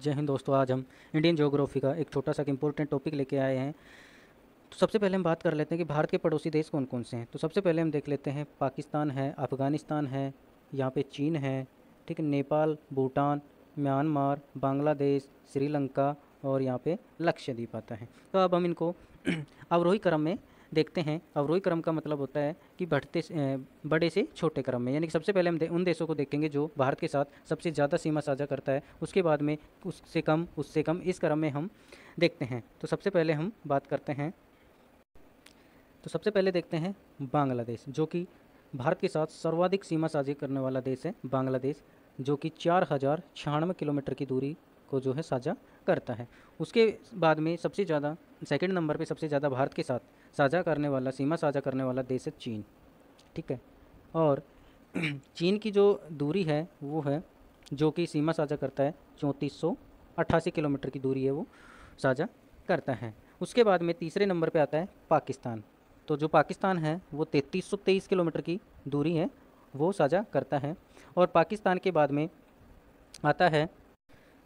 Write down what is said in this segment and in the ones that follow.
जय हिंद दोस्तों। आज हम इंडियन ज्योग्राफी का एक छोटा सा इम्पोर्टेंट टॉपिक लेके आए हैं। तो सबसे पहले हम बात कर लेते हैं कि भारत के पड़ोसी देश कौन कौन से हैं। तो सबसे पहले हम देख लेते हैं पाकिस्तान है, अफ़गानिस्तान है, यहाँ पे चीन है, ठीक है, नेपाल, भूटान, म्यांमार, बांग्लादेश, श्रीलंका और यहाँ पे लक्षद्वीप आता है। तो अब हम इनको अवरोही क्रम में देखते हैं। अवरोही क्रम का मतलब होता है कि बड़े से छोटे क्रम में, यानी कि सबसे पहले हम उन देशों को देखेंगे जो भारत के साथ सबसे ज़्यादा सीमा साझा करता है, उसके बाद में उससे कम, इस क्रम में हम देखते हैं। तो सबसे पहले हम बात करते हैं, तो सबसे पहले देखते हैं बांग्लादेश, जो कि भारत के साथ सर्वाधिक सीमा साझी करने वाला देश है। बांग्लादेश जो कि 4096 किलोमीटर की दूरी को जो है साझा करता है। उसके बाद में सबसे ज़्यादा, सेकंड नंबर पे सबसे ज़्यादा भारत के साथ सीमा साझा करने वाला देश है चीन, ठीक है। और चीन की जो दूरी है वो है, जो कि सीमा साझा करता है 3488 किलोमीटर की दूरी है वो साझा करता है। उसके बाद में तीसरे नंबर पे आता है पाकिस्तान। तो जो पाकिस्तान है वो 3323 किलोमीटर की दूरी है वो साझा करता है। और पाकिस्तान के बाद में आता है,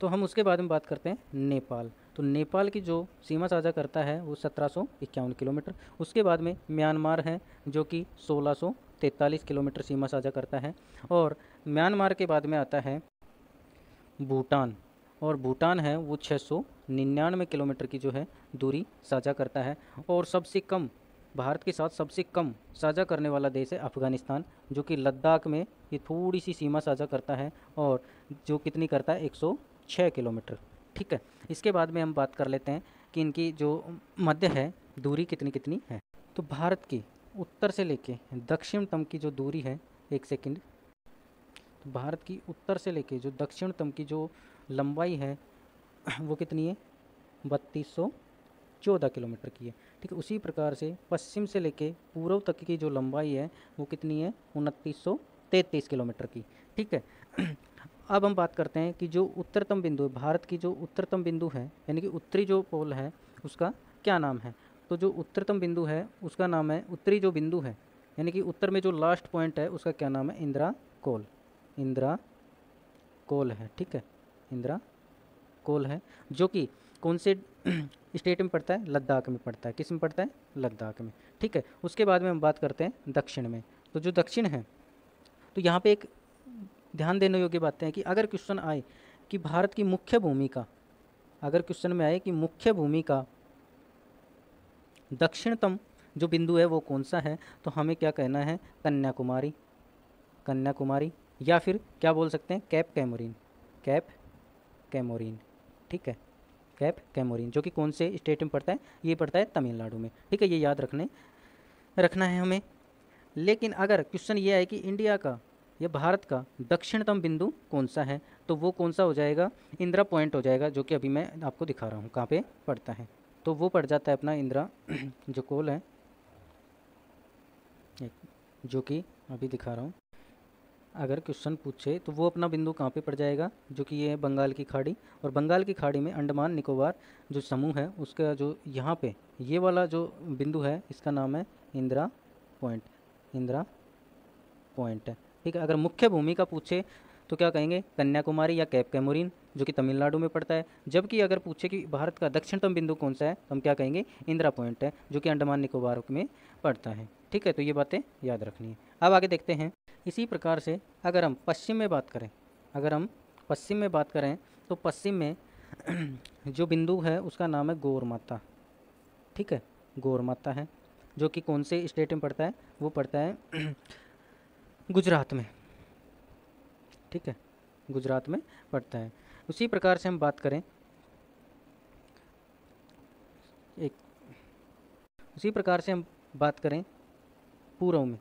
तो हम उसके बाद में बात करते हैं नेपाल। तो नेपाल की जो सीमा साझा करता है वो 1751 किलोमीटर। उसके बाद में म्यांमार है, जो कि 1643 किलोमीटर सीमा साझा करता है। और म्यांमार के बाद में आता है भूटान, और भूटान है वो 699 किलोमीटर की जो है दूरी साझा करता है। और सबसे कम, भारत के साथ सबसे कम साझा करने वाला देश है अफ़गानिस्तान, जो कि लद्दाख में ये थोड़ी सी सीमा साझा करता है, और जो कितनी करता है 106 किलोमीटर, ठीक है। इसके बाद में हम बात कर लेते हैं कि इनकी जो मध्य है दूरी कितनी कितनी है। तो भारत की उत्तर से लेके दक्षिणतम की जो दूरी है, एक सेकंड, तो भारत की उत्तर से लेके जो दक्षिणतम की जो लंबाई है वो कितनी है, 3214 किलोमीटर की है, ठीक है। उसी प्रकार से पश्चिम से लेके पूर्व तक की जो लंबाई है वो कितनी है, 2933 किलोमीटर की, ठीक है। अब हम बात करते हैं कि जो उत्तरतम बिंदु है, भारत की जो उत्तरतम बिंदु है, यानी कि उत्तरी जो पोल है उसका क्या नाम है। तो जो उत्तरतम बिंदु है उसका नाम है, उत्तरी जो बिंदु है यानी कि उत्तर में जो लास्ट पॉइंट है उसका क्या नाम है, इंदिरा कोल। इंदिरा कोल है, ठीक है, इंदिरा कोल है, जो कि कौन से स्टेट में पड़ता है, लद्दाख में पड़ता है। किस में पड़ता है, लद्दाख में, ठीक है। उसके बाद में हम बात करते हैं दक्षिण में। तो जो दक्षिण है, तो यहाँ पे एक ध्यान देने योग्य बातें हैं कि अगर क्वेश्चन आए कि भारत की मुख्य भूमिका, अगर क्वेश्चन में आए कि मुख्य भूमिका दक्षिणतम जो बिंदु है वो कौन सा है, तो हमें क्या कहना है, कन्याकुमारी। कन्याकुमारी, या फिर क्या बोल सकते हैं, कैप कैमोरीन। कैप कैमोरीन, ठीक है, कैप कैमोरीन, जो कि कौन से स्टेट में पड़ता है, ये पड़ता है तमिलनाडु में, ठीक है। ये याद रखना है हमें। लेकिन अगर क्वेश्चन ये है कि इंडिया का या भारत का दक्षिणतम बिंदु कौन सा है, तो वो कौन सा हो जाएगा, इंदिरा पॉइंट हो जाएगा, जो कि अभी मैं आपको दिखा रहा हूँ कहाँ पे पड़ता है। तो वो पड़ जाता है अपना इंदिरा जो कोल है, जो कि अभी दिखा रहा हूँ। अगर क्वेश्चन पूछे तो वो अपना बिंदु कहाँ पे पड़ जाएगा, जो कि ये है बंगाल की खाड़ी। और बंगाल की खाड़ी में अंडमान निकोबार जो समूह है उसका जो यहाँ पे ये वाला जो बिंदु है इसका नाम है इंदिरा पॉइंट। इंदिरा पॉइंट है, ठीक है। अगर मुख्य भूमिका पूछे तो क्या कहेंगे, कन्याकुमारी या कैप कैमोरीन, जो कि तमिलनाडु में पड़ता है। जबकि अगर पूछे कि भारत का दक्षिणतम बिंदु कौन सा है, तो हम क्या कहेंगे, इंदिरा पॉइंट है, जो कि अंडमान निकोबार में पड़ता है, ठीक है। तो ये बातें याद रखनी है। अब आगे देखते हैं। इसी प्रकार से अगर हम पश्चिम में बात करें, तो पश्चिम में जो बिंदु है उसका नाम है गौर माता, ठीक है, गौर माता है, जो कि कौन से स्टेट में पड़ता है, वो पड़ता है गुजरात में, ठीक है, गुजरात में पड़ता है। उसी प्रकार से हम बात करें एक उसी प्रकार से हम बात करें पूर्व में।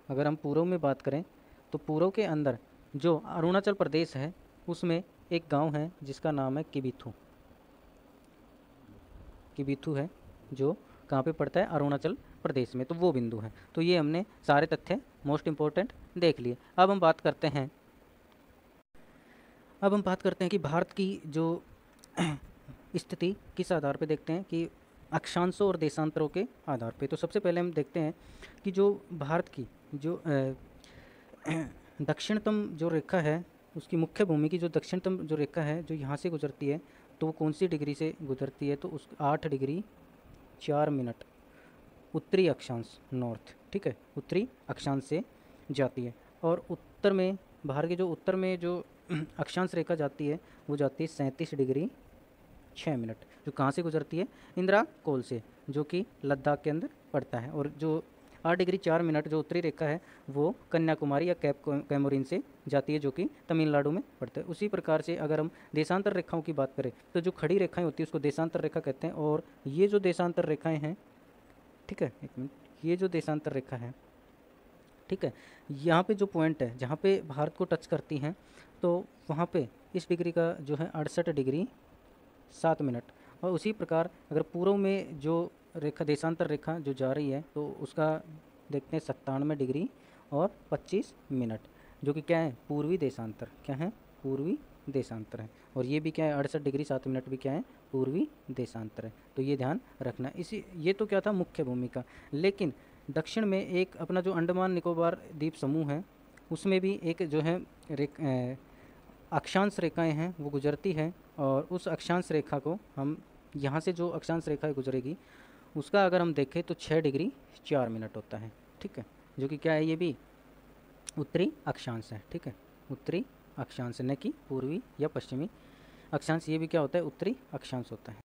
अगर हम पूर्व में बात करें तो पूर्व के अंदर जो अरुणाचल प्रदेश है उसमें एक गांव है जिसका नाम है किबिथु। किबिथु है, जो कहाँ पे पड़ता है, अरुणाचल प्रदेश में, तो वो बिंदु है। तो ये हमने सारे तथ्य मोस्ट इम्पोर्टेंट देख लिए। अब हम बात करते हैं कि भारत की जो स्थिति किस आधार पे देखते हैं, कि अक्षांशों और देशांतरों के आधार पे। तो सबसे पहले हम देखते हैं कि जो भारत की जो दक्षिणतम जो रेखा है उसकी मुख्य भूमि की जो दक्षिणतम जो रेखा है जो यहाँ से गुजरती है, तो वो कौन सी डिग्री से गुजरती है, तो उस 8 डिग्री 4 मिनट उत्तरी अक्षांश नॉर्थ, ठीक है, उत्तरी अक्षांश से जाती है। और उत्तर में, बाहर के जो उत्तर में जो अक्षांश रेखा जाती है वो जाती है 37 डिग्री 6 मिनट, जो कहाँ से गुजरती है, इंदिरा कोल से, जो कि लद्दाख के अंदर पड़ता है। और जो 8 डिग्री 4 मिनट जो उत्तरी रेखा है वो कन्याकुमारी या कैप कैमोरिन से जाती है, जो कि तमिलनाडु में पड़ता है। उसी प्रकार से अगर हम देशांतर रेखाओं की बात करें तो जो खड़ी रेखाएं होती है उसको देशांतर रेखा कहते हैं। और ये जो देशांतर रेखाएं हैं, ठीक है, एक मिनट, ये जो देशांतर रेखा है, ठीक है, यहाँ पे जो पॉइंट है जहाँ पे भारत को टच करती हैं, तो वहाँ पे इस डिग्री का जो है 68 डिग्री 7 मिनट। और उसी प्रकार अगर पूर्व में जो रेखा, देशांतर रेखा जो जा रही है, तो उसका देखते हैं 97 डिग्री और 25 मिनट, जो कि क्या है, पूर्वी देशांतर, क्या है, पूर्वी देशांतर है। और ये भी क्या है, 68 डिग्री 7 मिनट भी क्या है, पूर्वी देशांतर है। तो ये ध्यान रखना। इसी, ये तो क्या था, मुख्य भूमिका। लेकिन दक्षिण में एक अपना जो अंडमान निकोबार द्वीप समूह है, उसमें भी एक जो है अक्षांश रेखाएं हैं वो गुजरती है। और उस अक्षांश रेखा को हम, यहाँ से जो अक्षांश रेखा गुजरेगी उसका अगर हम देखें तो 6 डिग्री 4 मिनट होता है, ठीक है, जो कि क्या है, ये भी उत्तरी अक्षांश है, ठीक है, उत्तरी अक्षांश, न कि पूर्वी या पश्चिमी अक्षांश। ये भी क्या होता है, उत्तरी अक्षांश होता है।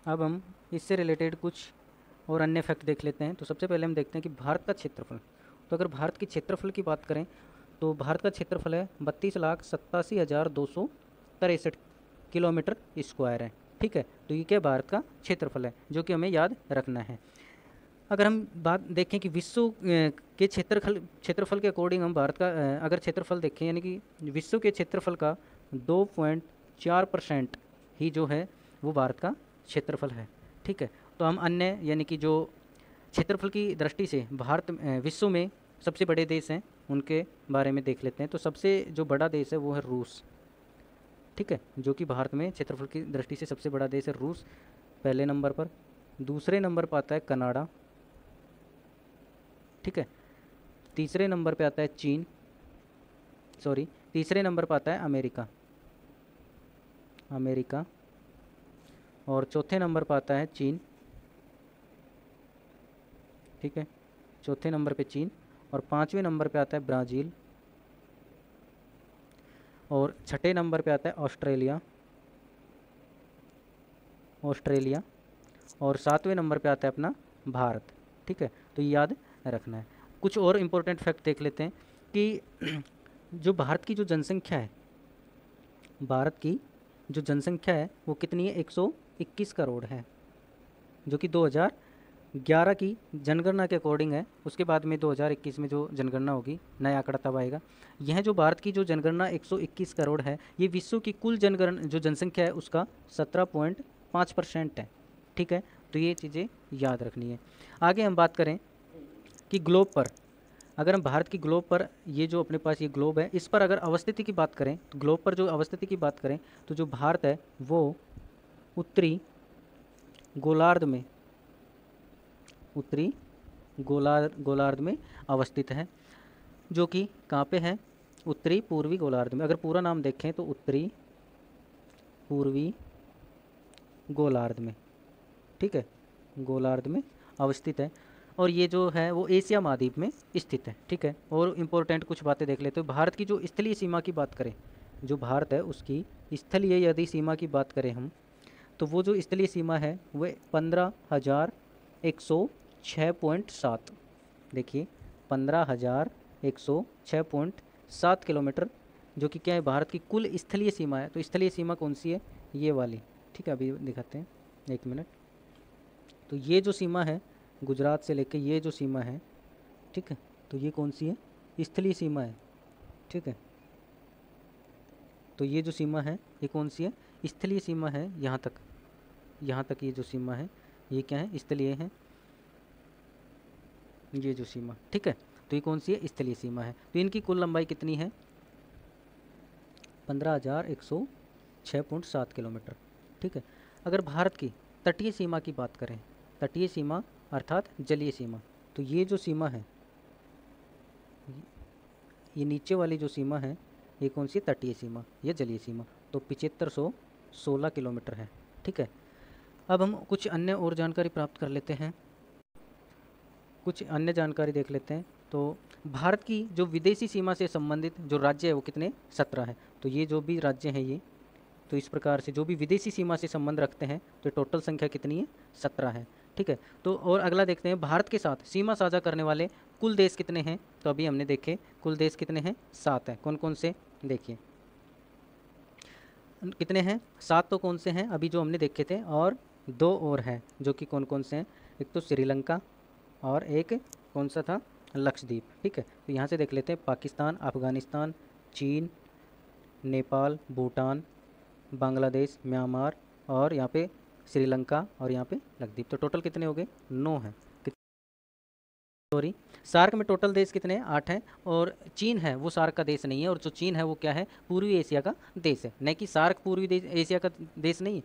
अब हम इससे रिलेटेड कुछ और अन्य फैक्ट देख लेते हैं। तो सबसे पहले हम देखते हैं कि भारत का क्षेत्रफल। तो अगर भारत के क्षेत्रफल की बात करें तो भारत का क्षेत्रफल है 32,87,263 किलोमीटर स्क्वायर है, ठीक है। तो ये क्या भारत का क्षेत्रफल है, जो कि हमें याद रखना है। अगर हम बात देखें कि विश्व के क्षेत्रफल के अकॉर्डिंग हम भारत का अगर क्षेत्रफल देखें, यानी कि विश्व के क्षेत्रफल का 2.4% ही जो है वो भारत का क्षेत्रफल है, ठीक है। तो हम अन्य, यानी कि जो क्षेत्रफल की दृष्टि से भारत विश्व में सबसे बड़े देश हैं उनके बारे में देख लेते हैं। तो सबसे जो बड़ा देश है वो है रूस, ठीक है, जो कि भारत में क्षेत्रफल की दृष्टि से सबसे बड़ा देश है रूस, पहले नंबर पर। दूसरे नंबर पर आता है कनाडा, ठीक है। तीसरे नंबर पे आता है चीन, सॉरी, तीसरे नंबर पर आता है अमेरिका। और चौथे नंबर पर आता है चीन, ठीक है, चौथे नंबर पे चीन। और पाँचवें नंबर पे आता है ब्राज़ील। और छठे नंबर पे आता है ऑस्ट्रेलिया। और सातवें नंबर पे आता है अपना भारत, ठीक है। तो ये याद रखना है। कुछ और इम्पोर्टेंट फैक्ट देख लेते हैं कि जो भारत की जो जनसंख्या है, भारत की जो जनसंख्या है वो कितनी है, 121 करोड़ है, जो कि 2011 की जनगणना के अकॉर्डिंग है। उसके बाद में 2021 में जो जनगणना होगी, नया आंकड़ा तब आएगा। यह जो भारत की जो जनगणना 121 करोड़ है, ये विश्व की कुल जो जनसंख्या है उसका 17.5% है, ठीक है। तो ये चीज़ें याद रखनी है। आगे हम बात करें कि ग्लोब पर, अगर हम भारत की ग्लोब पर, ये जो अपने पास ये ग्लोब है, इस पर अगर अवस्थिति की बात करें, तो ग्लोब पर जो अवस्थिति की बात करें तो जो भारत है वो उत्तरी गोलार्ध में अवस्थित है, जो कि कहाँ पे है, उत्तरी पूर्वी गोलार्ध में। अगर पूरा नाम देखें तो उत्तरी पूर्वी गोलार्ध में, ठीक है, गोलार्ध में अवस्थित है। और ये जो है वो एशिया महाद्वीप में स्थित है, ठीक है। और इम्पोर्टेंट कुछ बातें देख लेते हैं। तो भारत की जो स्थलीय सीमा की बात करें, जो भारत है उसकी स्थलीय यदि सीमा की बात करें हम, तो वो जो स्थलीय सीमा है वह 15,106.7, देखिए 15,106.7 किलोमीटर, जो कि क्या है, भारत की कुल स्थलीय सीमा है। तो स्थलीय सीमा कौन सी है, ये वाली, ठीक है, अभी दिखाते हैं, एक मिनट। तो ये जो सीमा है गुजरात से लेके ये जो सीमा है, ठीक है, तो ये कौन सी है, स्थलीय सीमा है, ठीक है। तो ये जो सीमा है ये कौन सी है, स्थलीय सीमा है। यहाँ तक ये जो सीमा है ये क्या है, स्थलीय है, ये जो सीमा, ठीक है। तो ये कौन सी है, स्थलीय सीमा है। तो इनकी कुल लंबाई कितनी है, 15,106.7 किलोमीटर, ठीक है। अगर भारत की तटीय सीमा की बात करें, तटीय सीमा अर्थात जलीय सीमा, तो ये जो सीमा है, ये नीचे वाली जो सीमा है ये कौन सी तटीय सीमा, ये जलीय सीमा। तो 7516 किलोमीटर है। ठीक है, अब हम कुछ अन्य और जानकारी प्राप्त कर लेते हैं, कुछ अन्य जानकारी देख लेते हैं। तो भारत की जो विदेशी सीमा से संबंधित जो राज्य है वो कितने, 17 है। तो ये जो भी राज्य हैं ये, तो इस प्रकार से जो भी विदेशी सीमा से संबंध रखते हैं तो टोटल संख्या कितनी है, 17 है। ठीक है, तो और अगला देखते हैं, भारत के साथ सीमा साझा करने वाले कुल देश कितने हैं। तो अभी हमने देखे कुल देश कितने हैं, 7 हैं। कौन कौन से, देखिए कितने हैं, 7 तो कौन से हैं अभी जो हमने देखे थे, और 2 और हैं जो कि कौन कौन से हैं, एक तो श्रीलंका और एक कौन सा था, लक्षद्वीप। ठीक है, तो यहाँ से देख लेते हैं, पाकिस्तान, अफगानिस्तान, चीन, नेपाल, भूटान, बांग्लादेश, म्यांमार और यहाँ पे श्रीलंका और यहाँ पे लक्षद्वीप। तो टोटल कितने हो गए, 9 हैं। सॉरी, सार्क में टोटल देश कितने हैं, 8 हैं। और चीन है वो सार्क का देश नहीं है, और जो चीन है वो क्या है, पूर्वी एशिया का देश है, न कि सार्क पूर्वी एशिया का देश नहीं है।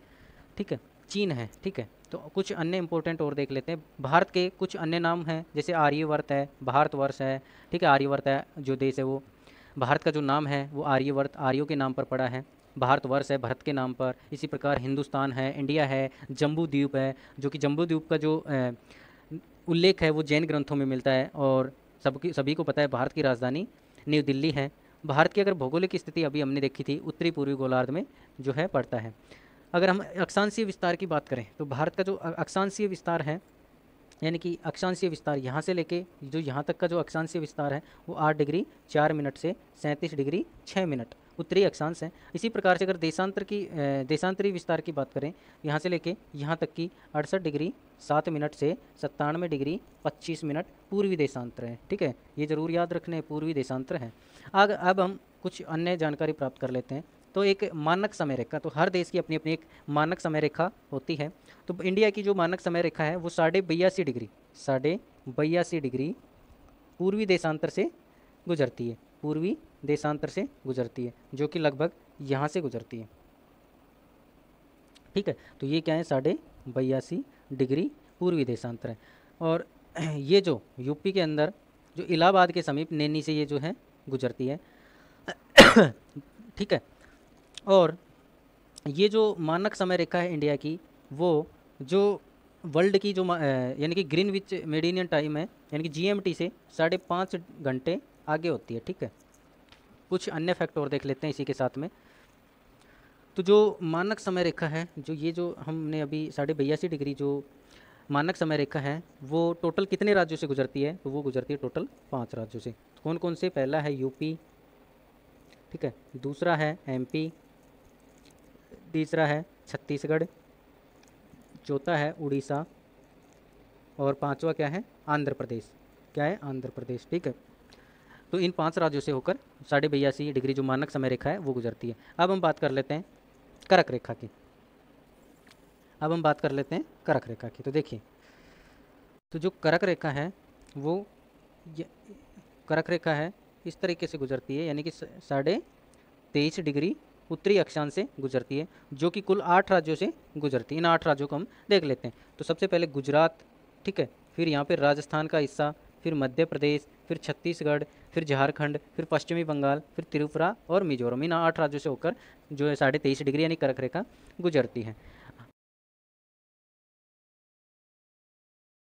ठीक है, चीन है। ठीक है, तो कुछ अन्य इंपॉर्टेंट और देख लेते हैं। भारत के कुछ अन्य नाम हैं, जैसे आर्यवर्त है, भारतवर्ष है। ठीक है, आर्यवर्त है जो देश है वो, भारत का जो नाम है वो आर्यवर्त, आर्यों के नाम पर पड़ा है। भारतवर्ष है भरत के नाम पर। इसी प्रकार हिंदुस्तान है, इंडिया है, जम्बू द्वीप है, जो कि जम्बू द्वीप का जो उल्लेख है वो जैन ग्रंथों में मिलता है। और सभी को पता है भारत की राजधानी न्यू दिल्ली है। भारत की अगर भौगोलिक स्थिति अभी हमने देखी थी, उत्तरी पूर्वी गोलार्ध में जो है पड़ता है। अगर हम अक्षांशीय विस्तार की बात करें तो भारत का जो अक्षांशीय विस्तार है, यानी कि अक्षांशीय विस्तार यहाँ से लेके जो यहाँ तक का जो अक्षांशीय विस्तार है वो 8 डिग्री 4 मिनट से 37 डिग्री 6 मिनट उत्तरी अक्षांश है। इसी प्रकार से अगर देशांतरी विस्तार की बात करें, यहाँ से लेके यहाँ तक की 68 डिग्री 7 मिनट से 97 डिग्री 25 मिनट पूर्वी देशांतर है। ठीक है, ये जरूर याद रखने, पूर्वी देशांतर है। अब हम कुछ अन्य जानकारी प्राप्त कर लेते हैं। तो एक मानक समय रेखा, तो हर देश की अपनी अपनी एक मानक समय रेखा होती है। तो इंडिया की जो मानक समय रेखा है वो 82.5 डिग्री पूर्वी देशांतर से गुजरती है, पूर्वी देशांतर से गुजरती है, जो कि लगभग यहाँ से गुजरती है। ठीक है, तो ये क्या है, 82.5 डिग्री पूर्वी देशांतर है। और ये जो यूपी के अंदर जो इलाहाबाद के समीप नैनी से ये जो है गुजरती है। ठीक है, और ये जो मानक समय रेखा है इंडिया की, वो जो वर्ल्ड की जो यानी कि ग्रीनविच मेडिनियन टाइम है, यानी कि जीएमटी से 5.5 घंटे आगे होती है। ठीक है, कुछ अन्य फैक्ट और देख लेते हैं इसी के साथ में। तो जो मानक समय रेखा है, जो ये जो हमने अभी 82.5 डिग्री जो मानक समय रेखा है वो टोटल कितने राज्यों से गुजरती है, तो वो गुजरती है टोटल 5 राज्यों से। तो कौन कौन से, पहला है यूपी, ठीक है, दूसरा है एमपी, तीसरा है छत्तीसगढ़, चौथा है उड़ीसा और पांचवा क्या है, आंध्र प्रदेश। क्या है, आंध्र प्रदेश। ठीक है, तो इन 5 राज्यों से होकर 82.5 डिग्री जो मानक समय रेखा है वो गुजरती है। अब हम बात कर लेते हैं कर्क रेखा की। कर्क रेखा की। तो देखिए, तो जो कर्क रेखा है वो कर्क रेखा है इस तरीके से गुजरती है, यानी कि 23.5 डिग्री उत्तरी अक्षांश से गुजरती है, जो कि कुल 8 राज्यों से गुजरती है। इन 8 राज्यों को हम देख लेते हैं। तो सबसे पहले गुजरात, ठीक है, फिर यहाँ पे राजस्थान का हिस्सा, फिर मध्य प्रदेश, फिर छत्तीसगढ़, फिर झारखंड, फिर पश्चिमी बंगाल, फिर त्रिपुरा और मिजोरम। इन 8 राज्यों से होकर जो है 23.5 डिग्री यानी कर्क रेखा गुजरती है।